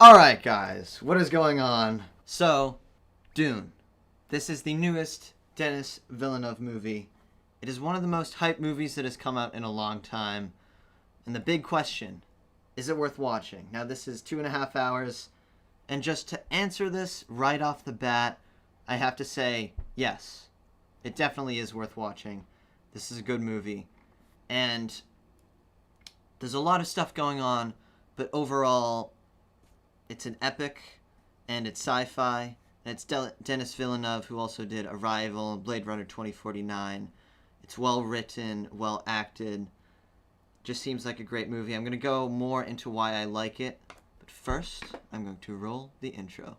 Alright guys, what is going on? So, Dune. This is the newest Denis Villeneuve movie. It is one of the most hyped movies that has come out in a long time. And the big question, is it worth watching? Now this is 2.5 hours, and just to answer this right off the bat, I have to say, yes. It definitely is worth watching. This is a good movie. And there's a lot of stuff going on, but overall, it's an epic, and it's sci-fi, and it's Denis Villeneuve, who also did Arrival and Blade Runner 2049. It's well written, well acted. Just seems like a great movie. I'm going to go more into why I like it, but first, I'm going to roll the intro.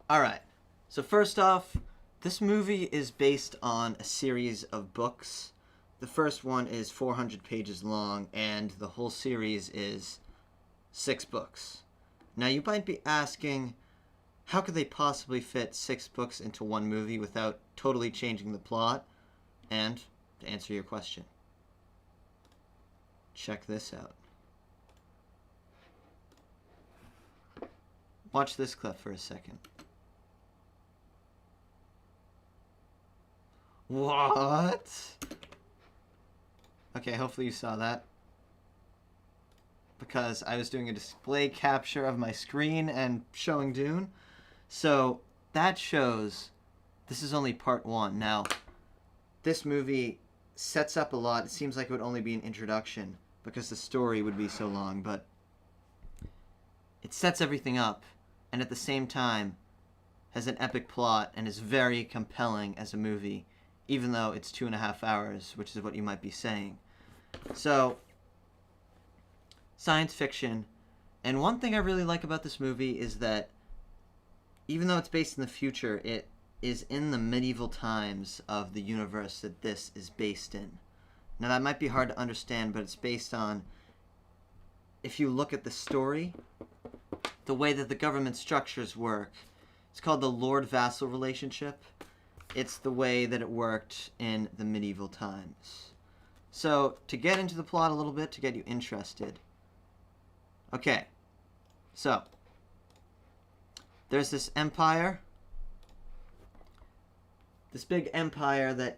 Alright, so first off, this movie is based on a series of books. The first one is 400 pages long, and the whole series is 6 books. Now you might be asking, how could they possibly fit 6 books into one movie without totally changing the plot? And to answer your question, check this out. Watch this clip for a second. What? Okay, hopefully you saw that. Because I was doing a display capture of my screen and showing Dune. So that shows this is only part 1. Now, this movie sets up a lot. It seems like it would only be an introduction because the story would be so long, but it sets everything up and at the same time has an epic plot and is very compelling as a movie, even though it's 2.5 hours, which is what you might be saying. So, science fiction. And one thing I really like about this movie is that even though it's based in the future, it is in the medieval times of the universe that this is based in. Now that might be hard to understand, but it's based on, if you look at the story, the way that the government structures work. It's called the Lord-Vassal relationship. It's the way that it worked in the medieval times. So, to get into the plot a little bit, to get you interested. Okay, so, there's this empire. This big empire that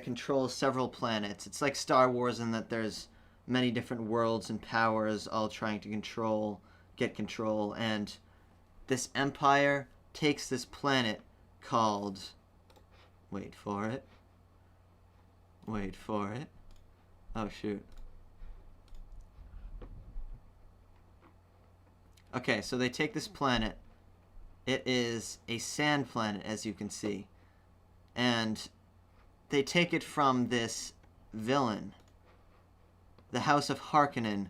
controls several planets. It's like Star Wars in that there's many different worlds and powers all trying to get control, and this empire takes this planet called... Wait for it. Oh, shoot. Okay, so they take this planet. It is a sand planet, as you can see. And they take it from this villain, the House of Harkonnen,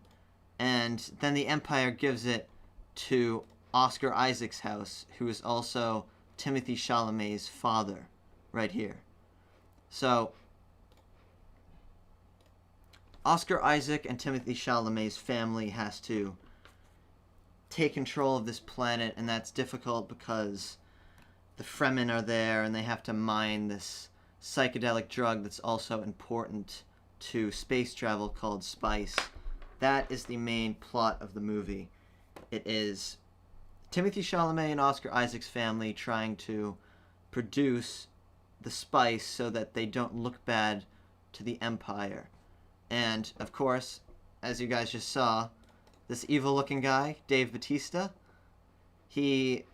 and then the Empire gives it to Oscar Isaac's house, who is also Timothée Chalamet's father. Right here. So, Oscar Isaac and Timothée Chalamet's family has to take control of this planet, and that's difficult because the Fremen are there, and they have to mine this psychedelic drug that's also important to space travel called spice. That is the main plot of the movie. It is Timothée Chalamet and Oscar Isaac's family trying to produce the spice so that they don't look bad to the Empire. And, of course, as you guys just saw, this evil-looking guy, Dave Bautista, he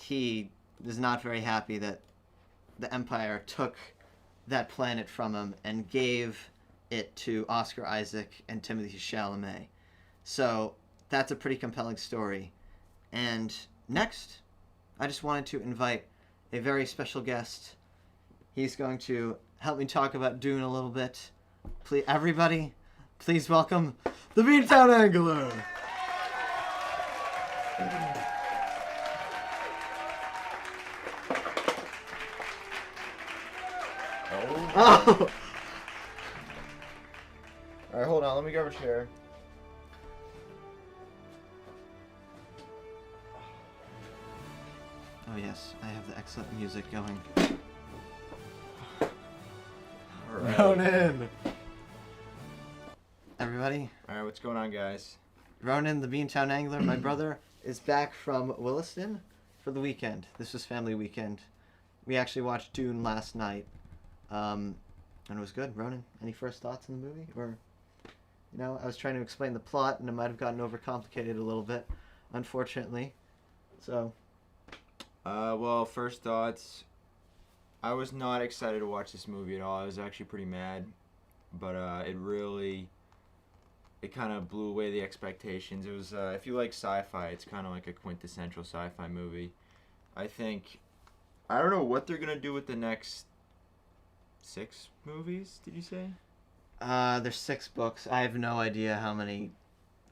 is not very happy that the Empire took that planet from him and gave it to Oscar Isaac and Timothée Chalamet. So, that's a pretty compelling story. And next, I just wanted to invite a very special guest. He's going to help me talk about Dune a little bit. Please, everybody, please welcome the Beantown Angler. Oh! Alright, hold on. Let me grab a chair. Oh yes, I have the excellent music going. Alright. Ronan! Everybody, Alright, what's going on, guys? Ronan, the Beantown Angler, my brother, is back from Williston for the weekend. This was family weekend. We actually watched Dune last night, and it was good. Ronan, any first thoughts on the movie? Or, you know, I was trying to explain the plot, and it might have gotten overcomplicated a little bit, unfortunately. So... well, first thoughts. I was not excited to watch this movie at all. I was actually pretty mad. But it kind of blew away the expectations. It was, if you like sci-fi, it's kind of like a quintessential sci-fi movie. I don't know what they're going to do with the next 6 movies, did you say? There's 6 books. I have no idea how many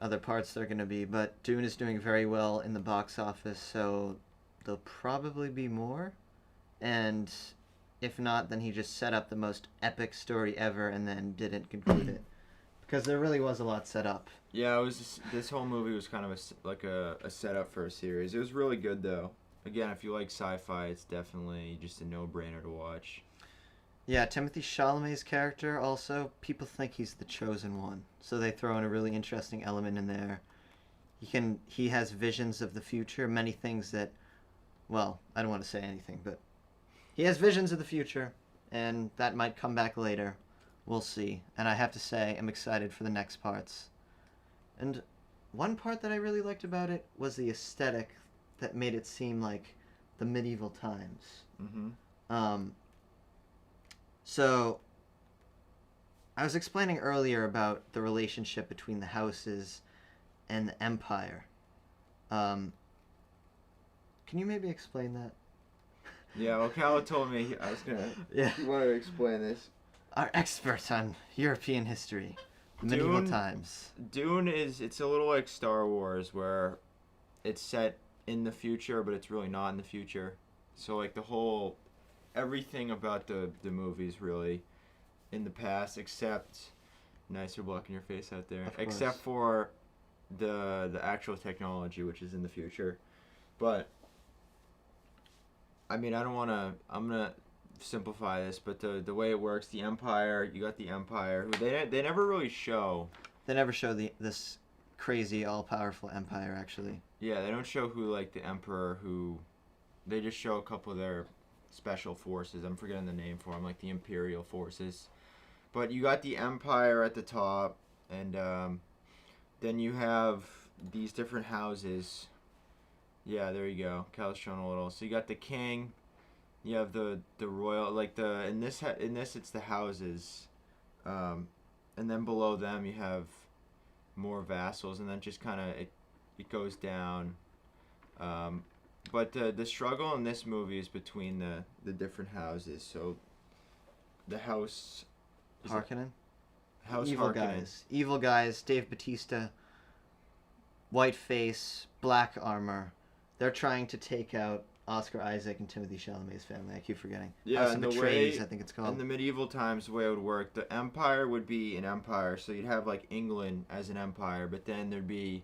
other parts there are going to be, but Dune is doing very well in the box office, so there'll probably be more. And if not, then he just set up the most epic story ever and then didn't conclude it. Because there really was a lot set up. Yeah, it was this whole movie was kind of a setup for a series. It was really good, though. Again, if you like sci-fi, it's definitely just a no-brainer to watch. Yeah, Timothée Chalamet's character also, people think he's the chosen one. So they throw in a really interesting element in there. He has visions of the future, many things that, well, I don't want to say anything, but he has visions of the future, and that might come back later. We'll see. And I have to say, I'm excited for the next parts. And one part that I really liked about it was the aesthetic that made it seem like the medieval times. Mm-hmm. So, I was explaining earlier about the relationship between the houses and the empire. Can you maybe explain that? Yeah, well, Cal told me I was gonna. Yeah. He wanted to explain this. Our expert on European history, medieval times. Dune it's a little like Star Wars, where it's set in the future, but it's really not in the future. So like everything about the movie's really in the past, except nice, you're blocking your face out there. Except for the actual technology, which is in the future. But I mean, I'm gonna simplify this, but the way it works, the Empire, you got the Empire, who they never really show. They never show this crazy all-powerful empire, actually. Yeah, they don't show who, like, the Emperor, who... They just show a couple of their special forces. I'm forgetting the name for them, like the Imperial forces. But you got the Empire at the top, and then you have these different houses. Yeah, there you go. Cal's showing a little. So you got the king. You have the royal, like in this it's the houses, and then below them you have more vassals, and then just kind of it goes down. But the struggle in this movie is between the different houses. So the house Harkonnen. Evil guys. Evil guys. Dave Bautista. White face, black armor. They're trying to take out Oscar Isaac and Timothée Chalamet's family. I keep forgetting. Yeah, and the Atreides, I think it's called. In the medieval times, the way it would work, the empire would be an empire, so you'd have like England as an empire, but then there'd be.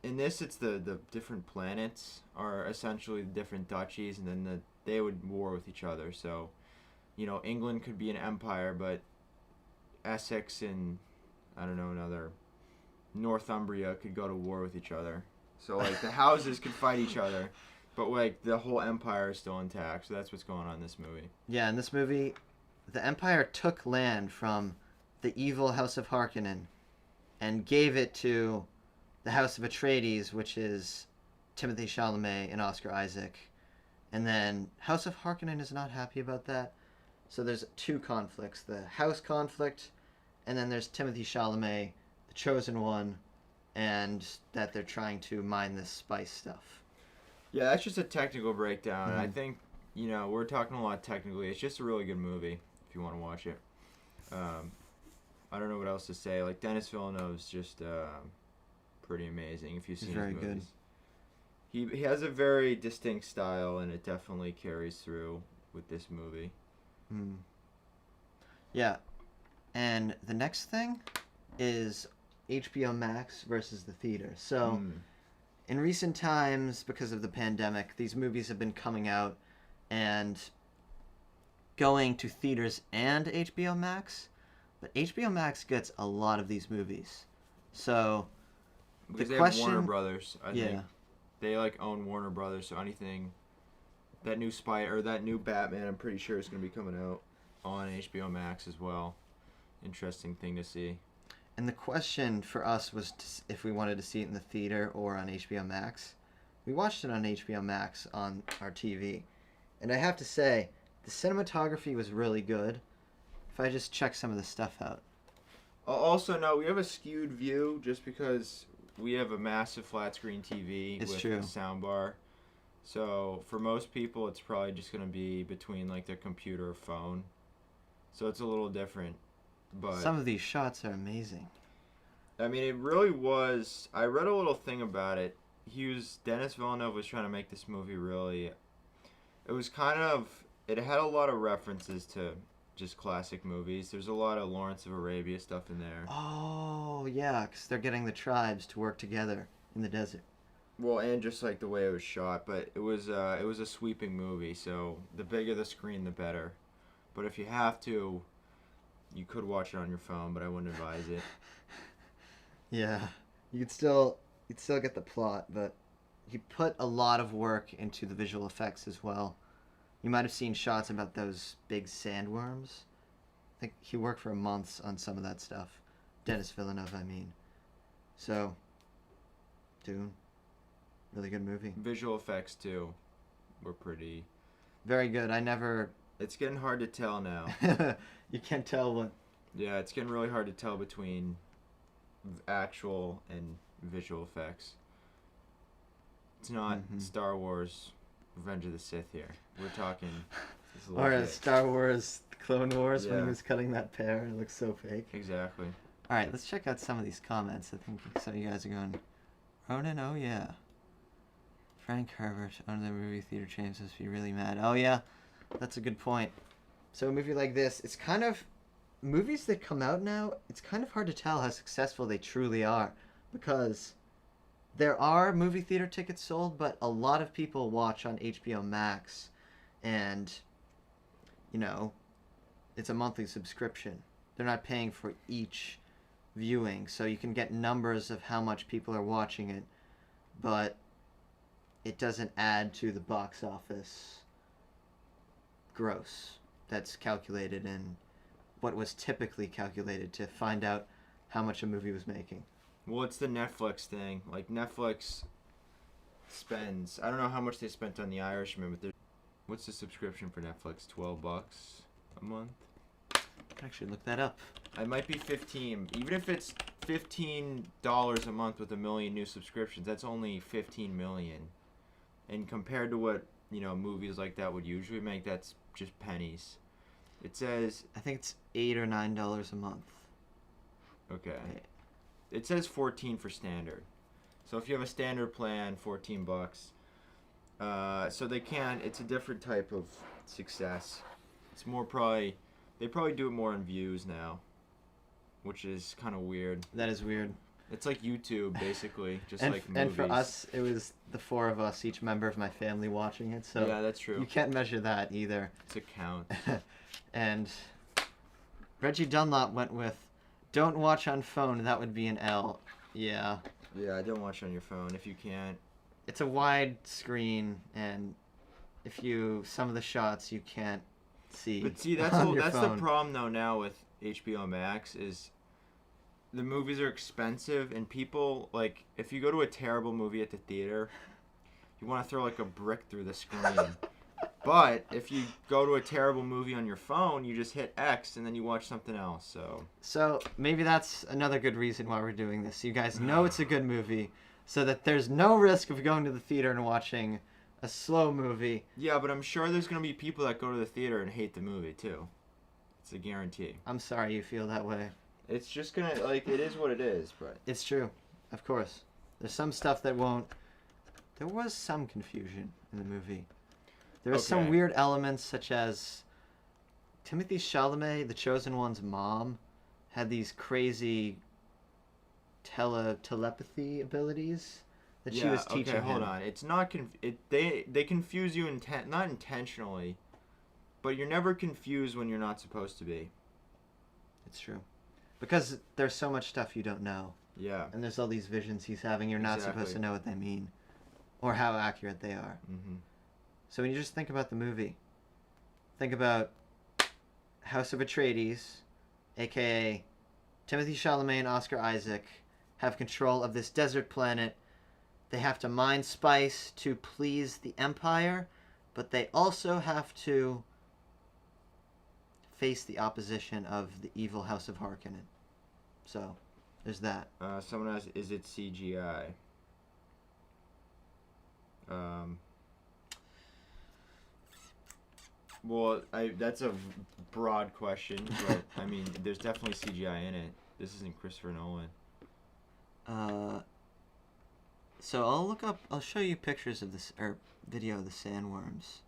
In this, it's the different planets are essentially the different duchies, and then they would war with each other. So, you know, England could be an empire, but Essex and I don't know, another Northumbria could go to war with each other. So like the houses could fight each other. But, like, the whole empire is still intact, so that's what's going on in this movie. Yeah, in this movie, the empire took land from the evil House of Harkonnen and gave it to the House of Atreides, which is Timothée Chalamet and Oscar Isaac. And then House of Harkonnen is not happy about that. So there's 2 conflicts. The house conflict, and then there's Timothée Chalamet, the chosen one, and that they're trying to mine this spice stuff. Yeah, that's just a technical breakdown. Mm-hmm. I think, you know, we're talking a lot technically. It's just a really good movie if you want to watch it. I don't know what else to say. Like, Denis Villeneuve's just pretty amazing if you've seen his movies. Good. He has a very distinct style, and it definitely carries through with this movie. Yeah. And the next thing is HBO Max versus the theater. So, in recent times, because of the pandemic, these movies have been coming out and going to theaters and HBO Max. But HBO Max gets a lot of these movies. So, because the they question... have Warner Brothers. I yeah. think they like own Warner Brothers, so anything that new that new Batman, I'm pretty sure is going to be coming out on HBO Max as well. Interesting thing to see. And the question for us was if we wanted to see it in the theater or on HBO Max. We watched it on HBO Max on our TV. And I have to say, the cinematography was really good. If I just check some of the stuff out. Also, no, we have a skewed view just because we have a massive flat screen TV with a soundbar. So for most people, it's probably just going to be between like their computer or phone. So it's a little different. But some of these shots are amazing. I mean, it really was. I read a little thing about it. Dennis Villeneuve was trying to make this movie really. It was kind of. It had a lot of references to just classic movies. There's a lot of Lawrence of Arabia stuff in there. Oh yeah, because they're getting the tribes to work together in the desert. Well, and just like the way it was shot, but it was a sweeping movie. So the bigger the screen, the better. But if you have to. You could watch it on your phone, but I wouldn't advise it. Yeah, you'd still get the plot, but he put a lot of work into the visual effects as well. You might have seen shots about those big sandworms. I think he worked for months on some of that stuff. Denis Villeneuve, I mean. So, Dune, really good movie. Visual effects too, were pretty. Very good. I never. It's getting hard to tell now. You can't tell what. Yeah, it's getting really hard to tell between actual and visual effects. It's not Star Wars Revenge of the Sith here. We're talking... Or Star Wars Clone Wars when he was cutting that pear. It looks so fake. Exactly. Alright, let's check out some of these comments. I think some of you guys are going, Ronan, oh yeah. Frank Herbert, owner of the movie theater chain, must be really mad. Oh yeah, that's a good point. So a movie like this, it's kind of... Movies that come out now, it's kind of hard to tell how successful they truly are. Because there are movie theater tickets sold, but a lot of people watch on HBO Max. And, you know, it's a monthly subscription. They're not paying for each viewing. So you can get numbers of how much people are watching it. But it doesn't add to the box office gross that's calculated in what was typically calculated to find out how much a movie was making. Well, it's the Netflix thing. Like, Netflix spends... I don't know how much they spent on The Irishman, but what's the subscription for Netflix? $12 a month? I can actually look that up. It might be $15. Even if it's $15 a month with 1 million new subscriptions, that's only $15 million. And compared to what, you know, movies like that would usually make, that's just pennies. It says... I think it's $8 or $9 a month. Okay. It says 14 for standard. So if you have a standard plan, $14. So they can... It's a different type of success. It's more probably... They probably do it more in views now. Which is kind of weird. That is weird. It's like YouTube, basically. Just and, like movies. And for us, it was the 4 of us, each member of my family watching it. So yeah, that's true. You can't measure that either. It's a count. And Reggie Dunlop went with, don't watch on phone, that would be an L. Yeah. Yeah, don't watch on your phone if you can't. It's a wide screen, and some of the shots you can't see. But see, that's the problem though now with HBO Max is the movies are expensive, and people, like, if you go to a terrible movie at the theater, you want to throw like a brick through the screen. But if you go to a terrible movie on your phone, you just hit X and then you watch something else. So maybe that's another good reason why we're doing this. You guys know it's a good movie, so that there's no risk of going to the theater and watching a slow movie. Yeah, but I'm sure there's going to be people that go to the theater and hate the movie too. It's a guarantee. I'm sorry you feel that way. It's just going to, like, it is what it is, but... It's true. Of course. There's some stuff that won't... There was some confusion in the movie. There was some weird elements, such as Timothy Chalamet, the Chosen One's mom, had these crazy telepathy abilities that she was teaching okay, hold him. on. It's not they confuse you not intentionally, but you're never confused when you're not supposed to be. It's true. Because there's so much stuff you don't know. Yeah. And there's all these visions he's having. You're not supposed to know what they mean or how accurate they are. Mm-hmm. So when you just think about the movie, think about House of Atreides, a.k.a. Timothy Chalamet and Oscar Isaac, have control of this desert planet. They have to mine spice to please the Empire, but they also have to face the opposition of the evil House of Harkonnen. So, there's that. Someone asks, is it CGI? Well, that's a broad question, but I mean, there's definitely CGI in it. This isn't Christopher Nolan. So I'll show you pictures of this, or video of the sandworms.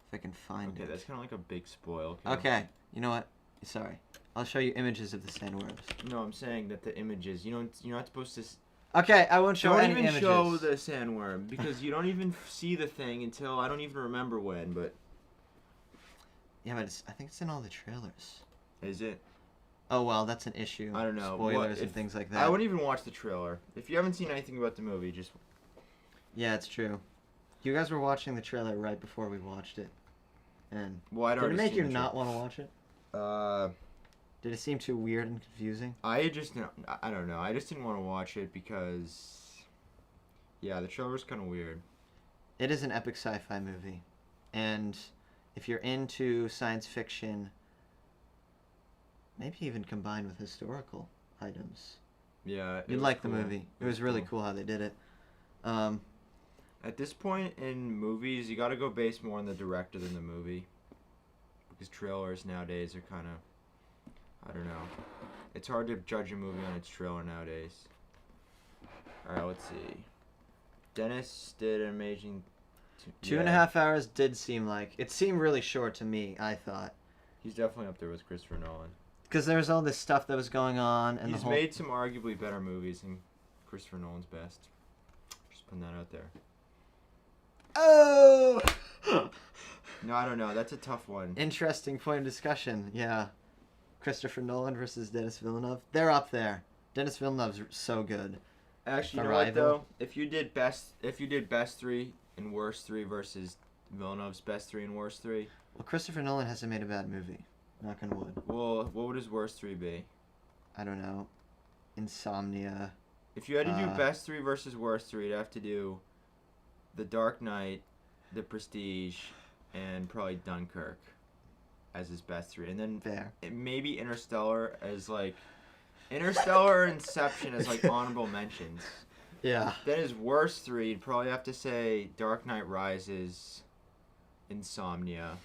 If I can find it. Okay, that's kind of like a big spoil. Okay, you know what? Sorry. I'll show you images of the sandworms. No, I'm saying that the images, you're not supposed to... Okay, I won't show any images. Don't even show the sandworm, because you don't even see the thing until, I don't even remember when, but... Yeah, but I think it's in all the trailers. Is it? Oh, well, that's an issue. I don't know. Spoilers and things like that. I wouldn't even watch the trailer. If you haven't seen anything about the movie, just... Yeah, it's true. You guys were watching the trailer right before we watched it. And well, did it make you not want to watch it? Did it seem too weird and confusing? I don't know. I just didn't want to watch it because... Yeah, the trailer's kind of weird. It is an epic sci-fi movie. And if you're into science fiction... Maybe even combined with historical items. Yeah. You'd like the movie. It was really cool how they did it. At this point in movies, you gotta go based more on the director than the movie. Because trailers nowadays are kind of... I don't know. It's hard to judge a movie on its trailer nowadays. Alright, let's see. Dennis did an amazing... Two and a half hours did seem like... It seemed really short to me, I thought. He's definitely up there with Christopher Nolan. Because there was all this stuff that was going on, and he's made some arguably better movies than Christopher Nolan's best. Just putting that out there. Oh! No, I don't know. That's a tough one. Interesting point of discussion. Yeah, Christopher Nolan versus Denis Villeneuve. They're up there. Denis Villeneuve's so good. Actually, you know what though? If you did best three and worst three versus Villeneuve's best three and worst three. Well, Christopher Nolan hasn't made a bad movie. Knock on wood. Well, what would his worst three be? I don't know. Insomnia. If you had to do best three versus worst three, you'd have to do The Dark Knight, The Prestige, and probably Dunkirk as his best three. And then maybe Interstellar as like... Interstellar or Inception as like honorable mentions. Yeah. Then his worst three, you'd probably have to say Dark Knight Rises, Insomnia,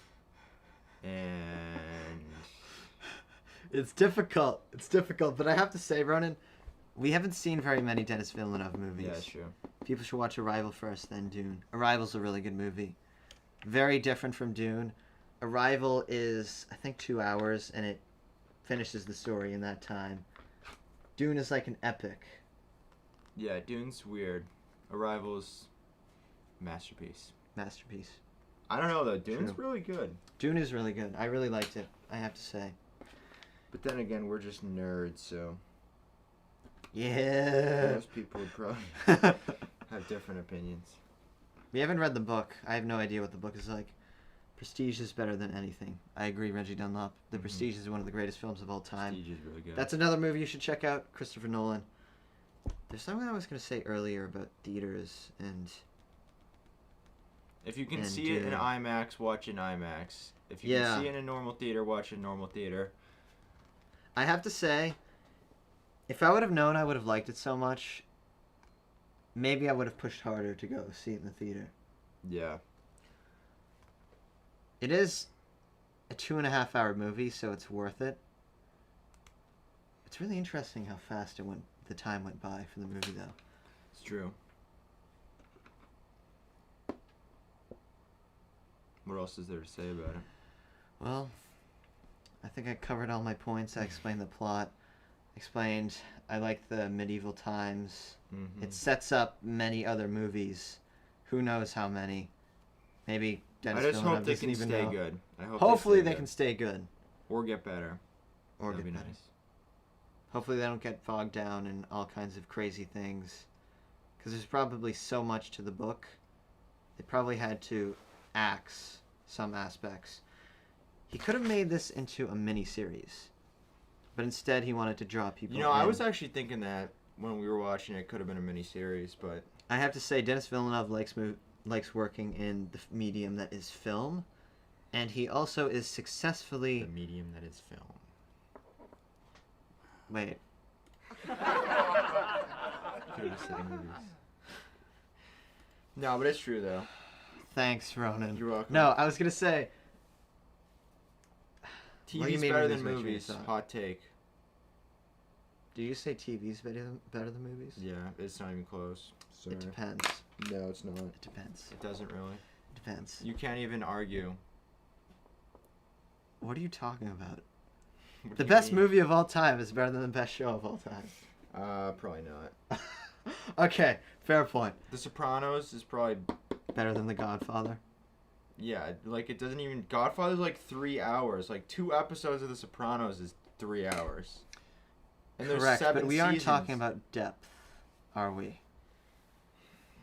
and... It's difficult. It's difficult, but I have to say, Ronan, we haven't seen very many Denis Villeneuve movies. Yeah, that's true. People should watch Arrival first, then Dune. Arrival's a really good movie. Very different from Dune. Arrival is, I think, 2 hours, and it finishes the story in that time. Dune is like an epic. Yeah, Dune's weird. Arrival's masterpiece. Masterpiece. I don't know, though. Dune's really good. Dune is really good. I really liked it, I have to say. But then again, we're just nerds, so... Yeah. Most people would probably have different opinions. We haven't read the book. I have no idea what the book is like. Prestige is better than anything. I agree, Reggie Dunlop. The Prestige is one of the greatest films of all time. Prestige is really good. That's another movie you should check out, Christopher Nolan. There's something I was going to say earlier about theaters and... If you can see it in IMAX, watch in IMAX. If you can see it in a normal theater, watch in a normal theater. I have to say, if I would have known I would have liked it so much, maybe I would have pushed harder to go see it in the theater. Yeah. It is a 2.5 hour movie, so it's worth it. It's really interesting how fast the time went by for the movie, though. It's true. What else is there to say about it? Well, I think I covered all my points. I explained the plot. Explained I like the medieval times. Mm-hmm. It sets up many other movies. Who knows how many? Maybe Dennis I just Villeneuve hope they doesn't can even stay know. good. I hope Hopefully they they stay can good. stay good. Or get better. Or That'd get be better. nice. Hopefully they don't get bogged down in all kinds of crazy things. Because there's probably so much to the book. They probably had to axe some aspects. He could have made this into a mini-series. But instead he wanted to draw people You know, I in. was actually thinking that when we were watching it could have been a mini-series, but... I have to say, Denis Villeneuve likes working in the medium that is film. And he also is successfully... The medium that is film. Wait. Could have said movies. No, but it's true, though. Thanks, Ronan. You're welcome. No, I was going to say... What do you TV's mean better movies than make you movies. thought? Hot take. Do you say TV's better than movies? Yeah, it's not even close. Sorry. It depends. No, it's not. It depends. It doesn't really. It depends. You can't even argue. What are you talking about? What The do you best mean? movie of all time is better than the best show of all time. Probably not. Okay, fair point. The Sopranos is probably... Better than The Godfather. Yeah, like it doesn't even... Godfather's like 3 hours. Like 2 episodes of The Sopranos is 3 hours. And there's Correct, 7 but we aren't seasons. talking about depth, are we?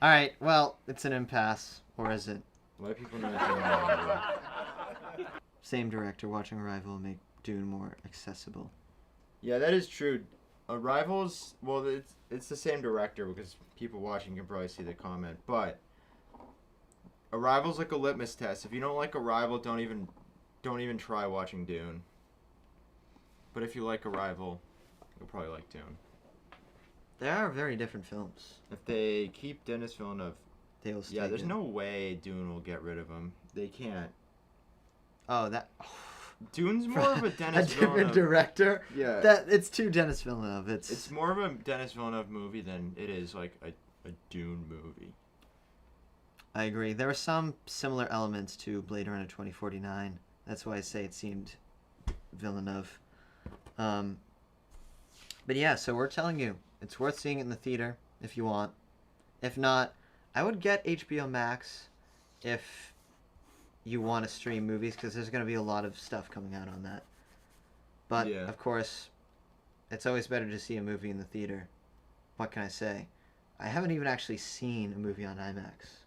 All right, well, it's an impasse, or is it? Let people know that they're not. Same director, watching Arrival will make Dune more accessible. Yeah, that is true. Arrival's... Well, it's the same director because people watching can probably see the comment, but... Arrival's like a litmus test. If you don't like Arrival, don't even try watching Dune. But if you like Arrival, you'll probably like Dune. They are very different films. If they keep Denis Villeneuve, They will stay yeah, there's good. no way Dune will get rid of him. They can't. Oh, that... Dune's more of a Denis a different Villeneuve. director? Yeah. That It's too Denis Villeneuve. It's more of a Denis Villeneuve movie than it is like a Dune movie. I agree. There are some similar elements to Blade Runner 2049. That's why I say it seemed Villeneuve. But yeah, so we're telling you, it's worth seeing it in the theater if you want. If not, I would get HBO Max if you want to stream movies, because there's going to be a lot of stuff coming out on that. But, Yeah. of course, it's always better to see a movie in the theater. What can I say? I haven't even actually seen a movie on IMAX.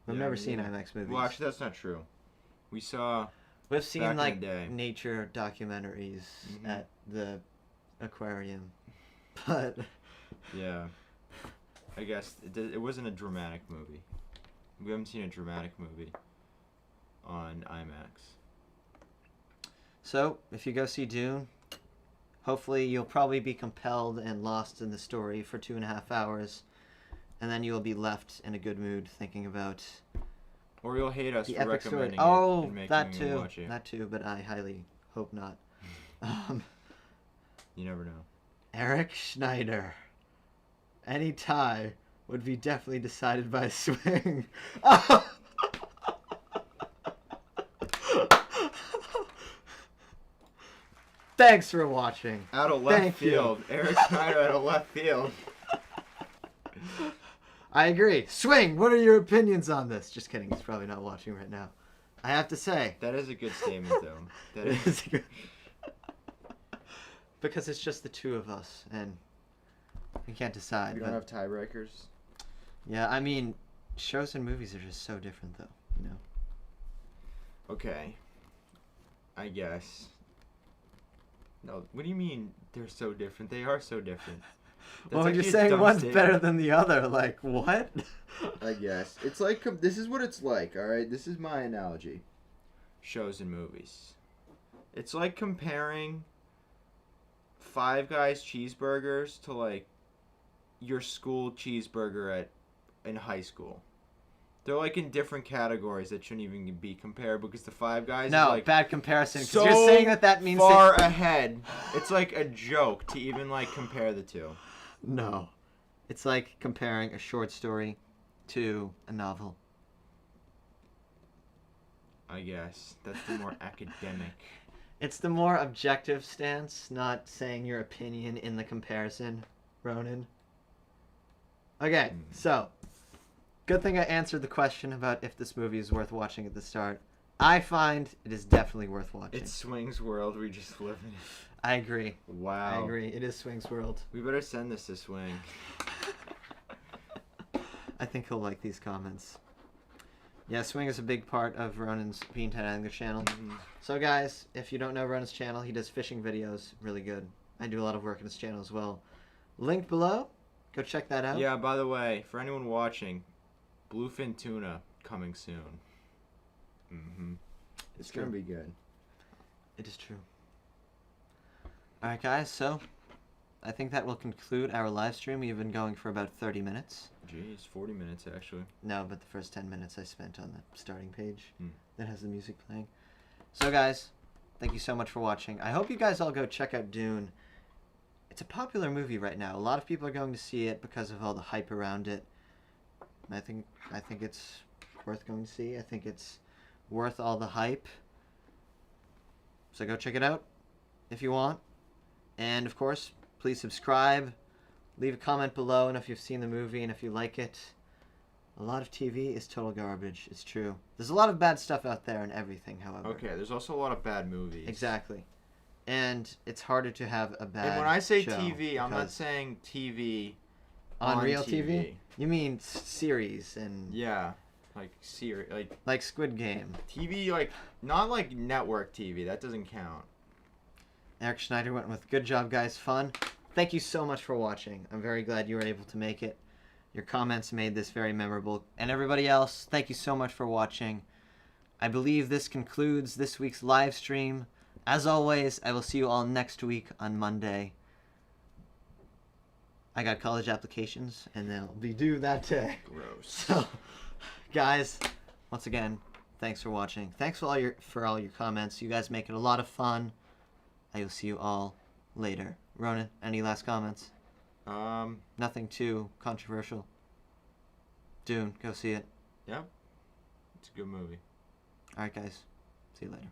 We've Yeah, never me seen neither. IMAX movies. Well, actually, that's not true. We saw... We've seen back in like the day. nature documentaries Mhm. at the aquarium, but Yeah. I guess it wasn't a dramatic movie. We haven't seen a dramatic movie on IMAX. so if you go see Dune, hopefully you'll probably be compelled and lost in the story for 2.5 hours, and then you'll be left in a good mood thinking about Or you'll hate us the for epic story. recommending it Oh, and making that you too, watch it. that too, but I highly hope not. You never know. Eric Schneider. Any tie would be definitely decided by a swing. Thanks for watching. Out of left Thank you. field. Eric Schneider out of left field. I agree. Swing, what are your opinions on this? Just kidding, he's probably not watching right now. I have to say. That is a good statement, though. That It is. is good. Because it's just the two of us, and we can't decide. We but- don't have tiebreakers. Yeah, I mean, shows and movies are just so different, though. You know. Okay. I guess. No, what do you mean they're so different? They are so different. That's Well, you're actually a saying dumb one's statement. better than the other. Like, what? I guess. It's like, this is what it's like, alright? This is my analogy. Shows and movies. It's like comparing Five Guys cheeseburgers to, like, your school cheeseburger in high school. They're, like, in different categories that shouldn't even be compared because the Five Guys No, is, like, bad comparison. Because so you're saying that means far that... ahead. It's like a joke to even, like, compare the two. No. It's like comparing a short story to a novel. I guess. That's the more academic. It's the more objective stance, not saying your opinion in the comparison, Ronan. Okay, so, good thing I answered the question about if this movie is worth watching at the start. I find it is definitely worth watching. It's Swing's world. We just live in it. I agree. Wow. I agree. It is Swing's world. We better send this to Swing. I think he'll like these comments. Yeah, Swing is a big part of Ronan's Beantown Angler channel. So guys, if you don't know Ronan's channel, he does fishing videos. Really good. I do a lot of work on his channel as well. Linked below. Go check that out. Yeah, by the way, for anyone watching, bluefin tuna coming soon. It's going to be good. It is true. Alright guys, so I think that will conclude our live stream. We've been going for about 30 minutes. Jeez, 40 minutes actually. No, but the first 10 minutes I spent on the starting page that has the music playing. So guys, thank you so much for watching. I hope you guys all go check out Dune. It's a popular movie right now. A lot of people are going to see it because of all the hype around it. I think it's worth going to see. I think it's worth all the hype. So go check it out if you want. And of course, please subscribe. Leave a comment below and if you've seen the movie and if you like it. A lot of TV is total garbage. It's true. There's a lot of bad stuff out there and everything, however. Okay, there's also a lot of bad movies. Exactly. And it's harder to have a bad And when I say show TV, I'm not saying TV on real TV. You mean series and yeah, like like Squid Game. TV, like not like network TV. That doesn't count. Eric Schneider went with good job, guys. Fun. Thank you so much for watching. I'm very glad you were able to make it. Your comments made this very memorable. And everybody else, thank you so much for watching. I believe this concludes this week's live stream. As always, I will see you all next week on Monday. I got college applications, and they'll be due that day. Gross. So, guys, once again, thanks for watching. Thanks for all your comments. You guys make it a lot of fun. I will see you all later. Ronan, any last comments? Nothing too controversial. Dune, go see it. Yeah. It's a good movie. Alright, guys. See you later.